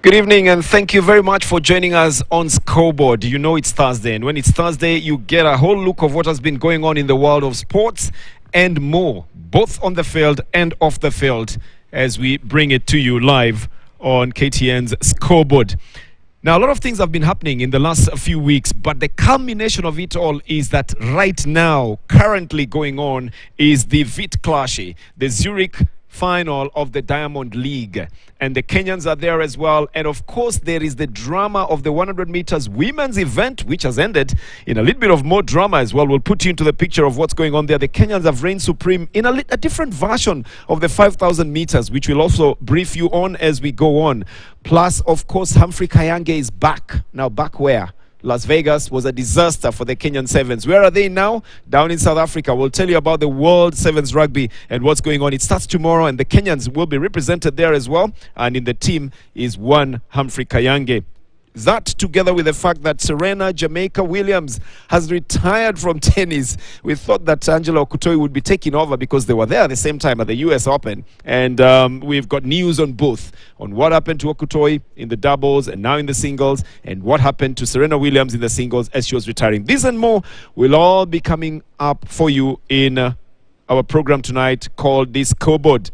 Good evening and thank you very much for joining us on Scoreboard. You know it's Thursday, and when it's Thursday, you get a whole look of what has been going on in the world of sports and more, both on the field and off the field, as we bring it to you live on KTN's Scoreboard. Now, a lot of things have been happening in the last few weeks, but the culmination of it all is that right now, currently going on, is the Vitklashi, the Zurich final of the Diamond League, and the Kenyans are there as well. And of course there is the drama of the 100 meters women's event, which has ended in a little bit of more drama as well. We'll put you into the picture of what's going on there. The Kenyans have reigned supreme in a different version of the 5,000 meters, which we'll also brief you on as we go on. Plus, of course, Humphrey Kayange is back. Now back where? Las Vegas was a disaster for the Kenyan Sevens. Where are they now? Down in South Africa. We'll tell you about the World Sevens Rugby and what's going on. It starts tomorrow, and the Kenyans will be represented there as well. And in the team is one Humphrey Kayange. That, together with the fact that Serena Jamaica Williams has retired from tennis. We thought that Angela Okutoi would be taking over because they were there at the same time at the US Open. And we've got news on both, on what happened to Okutoi in the doubles and now in the singles, and what happened to Serena Williams in the singles as she was retiring. This and more will all be coming up for you in our program tonight called the Scoreboard.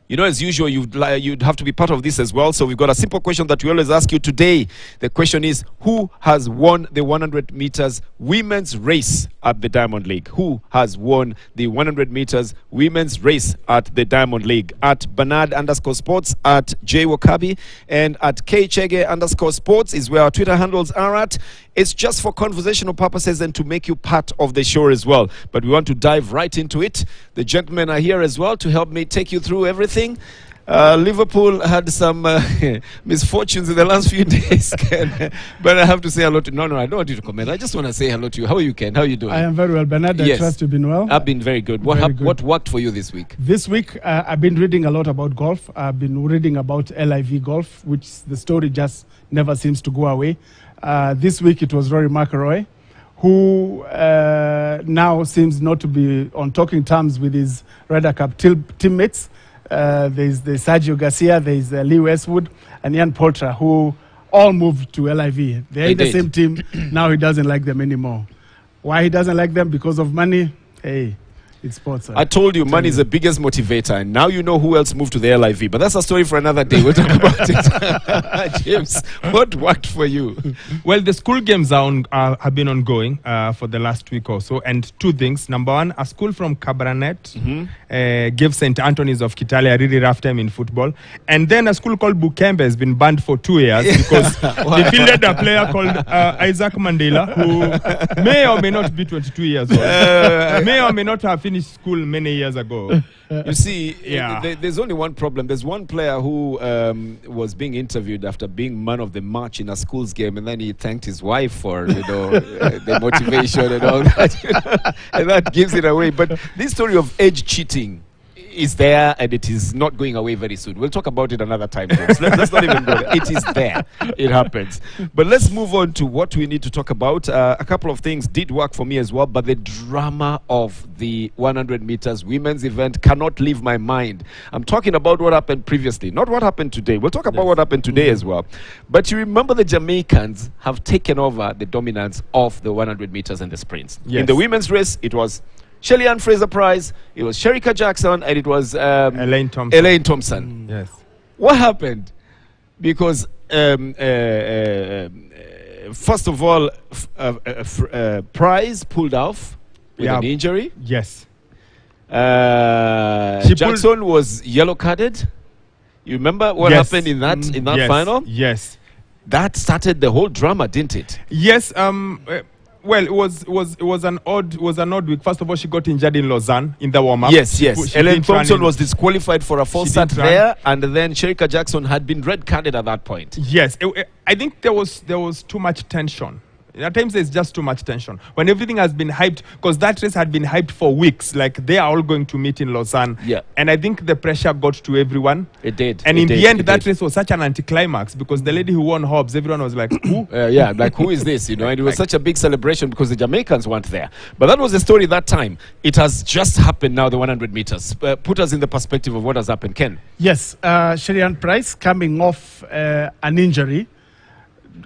You know, as usual, you'd have to be part of this as well. So we've got a simple question that we always ask you today. The question is, who has won the 100 meters women's race at the Diamond League? Who has won the 100 meters women's race at the Diamond League? At Bernard_sports, at J Wakabi, and at KChege_sports is where our Twitter handles are at. It's just for conversational purposes and to make you part of the show as well. But we want to dive right into it. The gentlemen are here as well to help me take you through everything. Liverpool had some misfortunes in the last few days, Ken. But I have to say hello to... No, I don't want you to comment. I just want to say hello to you. How are you, Ken? How are you doing? I am very well, Bernard. I trust you've been well. I've been very good. What worked for you this week? This week, I've been reading a lot about golf. I've been reading about LIV golf, which the story just never seems to go away. This week, it was Rory McIlroy, who now seems not to be on talking terms with his Ryder Cup teammates. There's Sergio Garcia, there's Lee Westwood, and Ian Poulter, who all moved to LIV. They're in the same team. Now he doesn't like them anymore. Why he doesn't like them? Because of money? Hey, it's sports. I told you, money is the biggest motivator, and now you know who else moved to the LIV. But that's a story for another day. We'll talk about it. James, what worked for you? Well, the school games have been ongoing for the last week or so, and two things. Number one, a school from Cabranet gave St. Anthony's of Kitale a really rough time in football. And then a school called Bukembe has been banned for 2 years because they fielded a player called Isaac Mandela, who may or may not be 22 years old, may or may not have finished school many years ago. You see, there's only one problem. There's one player who was being interviewed after being man of the match in a school's game, and then he thanked his wife for the motivation and all that, and that gives it away. But this story of age cheating is there, and it is not going away very soon. We'll talk about it another time, folks. Let's not even go there. It is there. It happens. But let's move on to what we need to talk about. A couple of things did work for me as well, but the drama of the 100 meters women's event cannot leave my mind. I'm talking about what happened previously, not what happened today. We'll talk about what happened today as well. But you remember the Jamaicans have taken over the dominance of the 100 meters and the sprints. Yes. In the women's race, it was Shelly-Ann Fraser-Price, it was Shericka Jackson, and it was Elaine Thompson. Yes. What happened? Because first of all, Price pulled off with an injury. Yes. Jackson was yellow carded. You remember what happened in that final? Yes. That started the whole drama, didn't it? Yes. Well, it was an odd week. First of all, she got injured in Lausanne in the warm-up. Yes. Elaine Thompson was disqualified for a false start there, and then Shericka Jackson had been red-carded at that point. Yes, I think there was too much tension At times there's just too much tension. When everything has been hyped, because that race had been hyped for weeks, like they are all going to meet in Lausanne. Yeah. And I think the pressure got to everyone. It did. And It in did. the end, It that did. race was such an anticlimax because the lady who won Hobbs, everyone was like, who? Yeah, like who is this? You know, and it was such a big celebration because the Jamaicans weren't there. But that was the story that time. It has just happened now, the 100 meters. Put us in the perspective of what has happened, Ken. Yes, Sherian Price coming off an injury.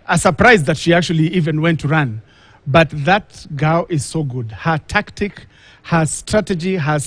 A surprise that she actually even went to run. But that girl is so good. Her tactic, her strategy, her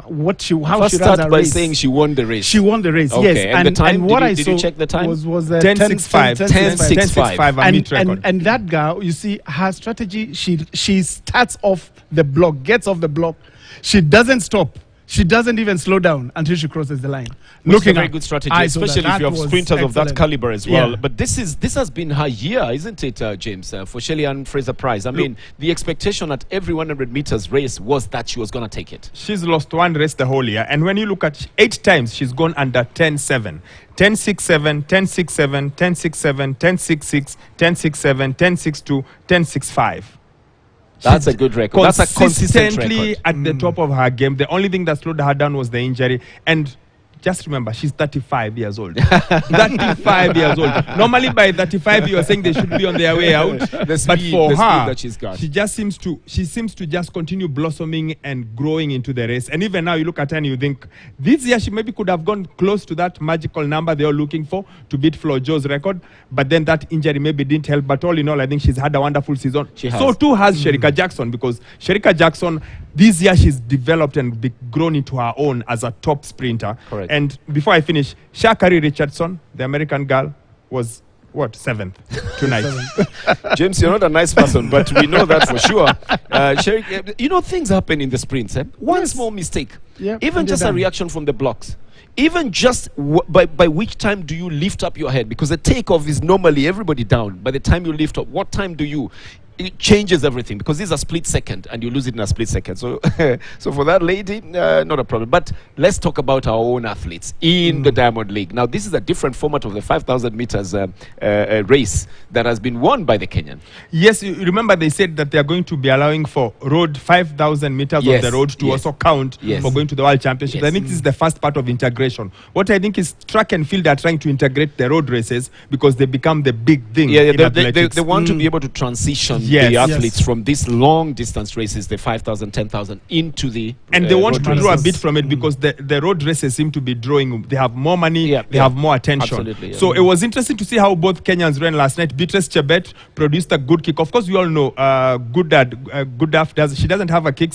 what she how First she runs start her by race. saying she won the race. She won the race. Okay, Yes, and the time? what Did you- I did saw you check the time? was 10.65. 10.65. a meet record. and that girl, you see, her strategy. She starts off the block, gets off the block. She doesn't stop. She doesn't even slow down until she crosses the line. Which is a Looking very up, good strategy, I saw that. especially if you That have was sprinters of that excellent. caliber as well. Yeah. But this has been her year, isn't it, James, for Shelley-Ann Fraser-Price? I mean, the expectation at every 100 meters race was that she was going to take it. She's lost one race the whole year. And when you look at 8 times, she's gone under 10.7. 10.67, 10.67, 10.67, 10.66, 10.67, 10.62, 10.65. That's a good record. That's a consistent Consistently record. at the top of her game. The only thing that slowed her down was the injury. And just remember, she's 35 years old. 35 years old. Normally by 35, you are saying they should be on their way out. The But speed- for the speed her, that she's got. she seems to just continue blossoming and growing into the race. And even now, you look at her and you think, this year she maybe could have gone close to that magical number they are looking for to beat Flo Jo's record. But then that injury maybe didn't help. But all in all, I think she's had a wonderful season. She has. So too has Sherika Jackson, because Sherika Jackson, this year she's developed and grown into her own as a top sprinter. Correct. And before I finish, Sha'Carri Richardson, the American girl, was what, 7th tonight. James, you're not a nice person, but we know that for sure. Sherry, you know, things happen in the sprints. One Yes. small mistake, Yeah, even and just you're a done. reaction from the blocks. Even just by which time do you lift up your head? Because the takeoff is normally everybody down. By the time you lift up, what time do you? It changes everything, because this is a split second and you lose it in a split second. So, so for that lady, not a problem. But let's talk about our own athletes in the Diamond League. Now, this is a different format of the 5,000 meters race that has been won by the Kenyan. Yes, you remember they said that they are going to be allowing for road 5,000 meters Yes, on the road to yes. also count Yes. for going to the World Championships. Yes. I think this is the first part of integration. What I think is track and field are trying to integrate the road races because they become the big thing in athletics. They want to be able to transition Yes. the Yes. athletes from these long distance races, the 5,000, 10,000, into the And they want road to races. draw a bit from it because the road races seem to be drawing. They have more money, Yeah, they yeah. have more attention. Absolutely, yeah. So it was interesting to see how both Kenyans ran last night. Beatrice Chebet produced a good kick. Of course, we all know Good Daf she doesn't have a kick.